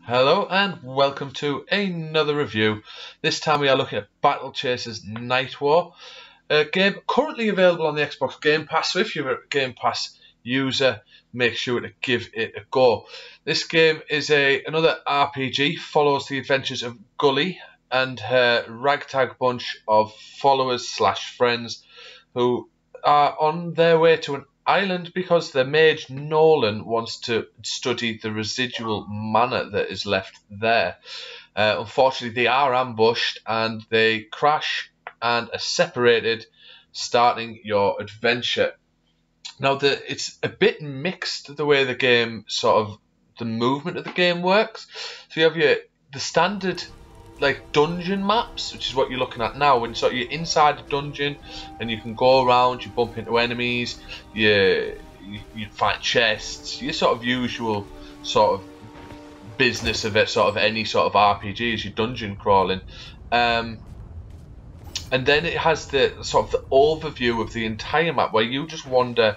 Hello and welcome to another review. This time we are looking at Battlechasers Nightwar, a game currently available on the Xbox Game Pass, so if you're a Game Pass user, make sure to give it a go. This game is another RPG, follows the adventures of Gully and her ragtag bunch of followers / friends who are on their way to an island because the mage Nolan wants to study the residual mana that is left there. Unfortunately, they are ambushed and they crash and are separated, starting your adventure. Now, it's a bit mixed the way the game the movement of the game works. So you have the standard dungeon maps, which is what you're looking at now, when you're inside a dungeon and you can go around, you bump into enemies, you find chests, your usual business of it, any RPG is your dungeon crawling, and then it has the the overview of the entire map where you just wander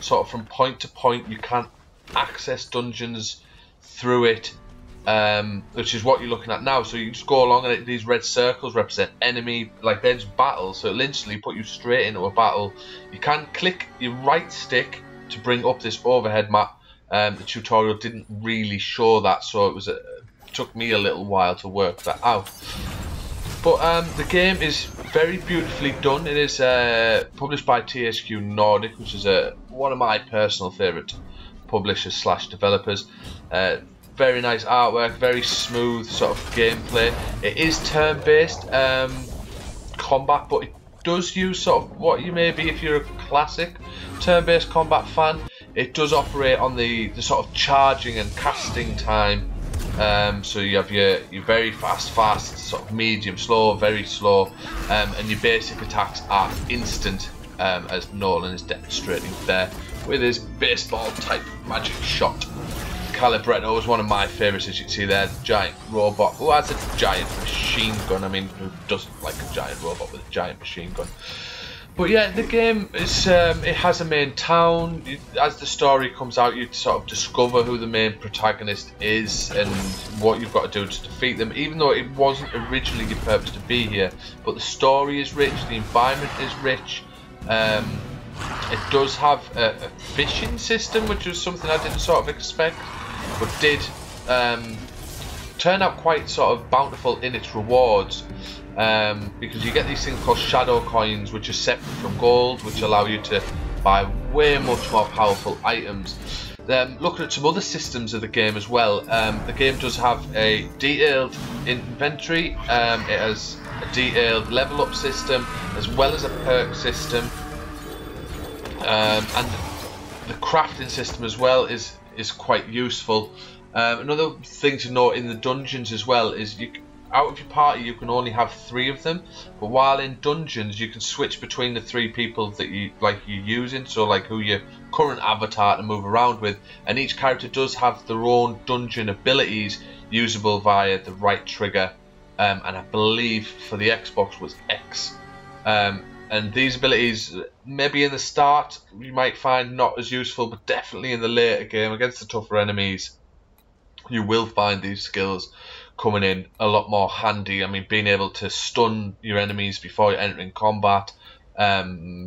from point to point. You can't access dungeons through it, which is what you're looking at now. So you just go along and these red circles represent enemy, they're just battles, so it'll instantly put you straight into a battle. You can click your right stick to bring up this overhead map. The tutorial didn't really show that, so it took me a little while to work that out. But the game is very beautifully done. It is published by THQ Nordic, which is one of my personal favourite publishers / developers. Very nice artwork, very smooth gameplay. It is turn-based combat, but it does use what you may be if you're a classic turn-based combat fan. It does operate on the charging and casting time. So you have your very fast, medium, slow, very slow, and your basic attacks are instant, as Nolan is demonstrating there with his baseball type magic shot. Calibretto is one of my favourites, as you can see there, the giant robot who has a giant machine gun. I mean, who doesn't like a giant robot with a giant machine gun? But yeah, the game is it has a main town. As the story comes out, you discover who the main protagonist is and what you've got to do to defeat them, even though it wasn't originally your purpose to be here. But the story is rich, the environment is rich. It does have a fishing system, which was something I didn't expect, but did turn out quite bountiful in its rewards, because you get these things called shadow coins, which are separate from gold, which allow you to buy way much more powerful items. Looking at some other systems of the game as well, the game does have a detailed inventory, it has a detailed level up system as well as a perk system, and the crafting system as well is quite useful. Another thing to note in the dungeons as well is out of your party you can only have 3 of them, but while in dungeons you can switch between the 3 people that you're using, so who your current avatar to move around with, and each character does have their own dungeon abilities usable via the right trigger, and I believe for the Xbox was X. And these abilities, maybe in the start, you might find not as useful, but definitely in the later game, against the tougher enemies, you will find these skills coming in a lot more handy. I mean, being able to stun your enemies before you're entering combat,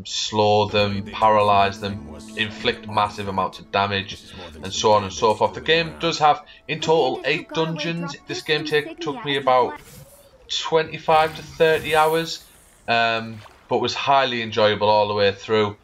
slow them, paralyze them, inflict massive amounts of damage, and so on and so forth. The game does have, in total, 8 dungeons. This game took me about 25 to 30 hours. But was highly enjoyable all the way through,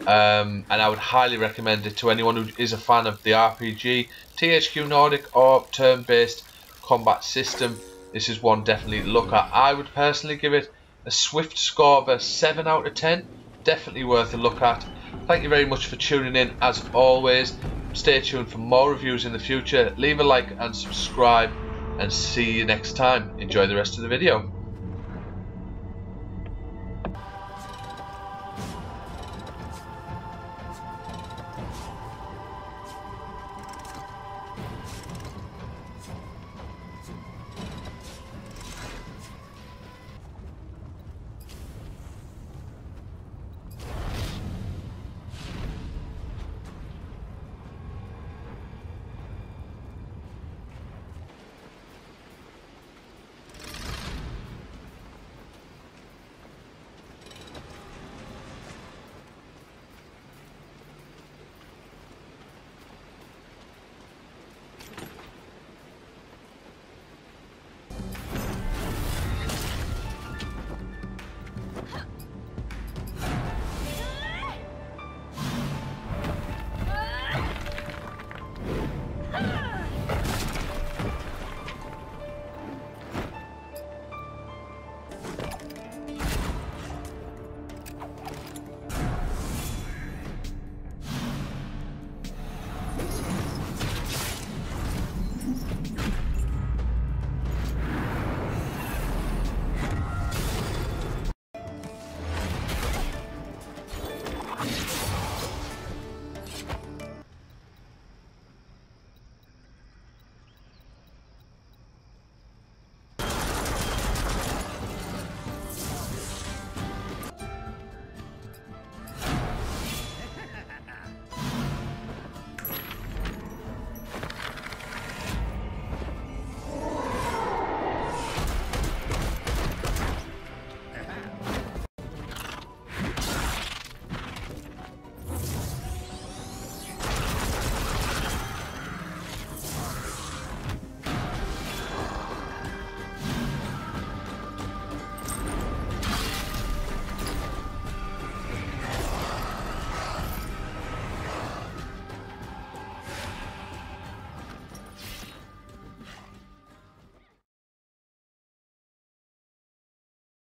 and I would highly recommend it to anyone who is a fan of the RPG, THQ Nordic, or turn-based combat system. This is one definitely to look at. I would personally give it a swift score of a 7 out of 10. Definitely worth a look at. Thank you very much for tuning in as always. Stay tuned for more reviews in the future. Leave a like and subscribe, and see you next time. Enjoy the rest of the video.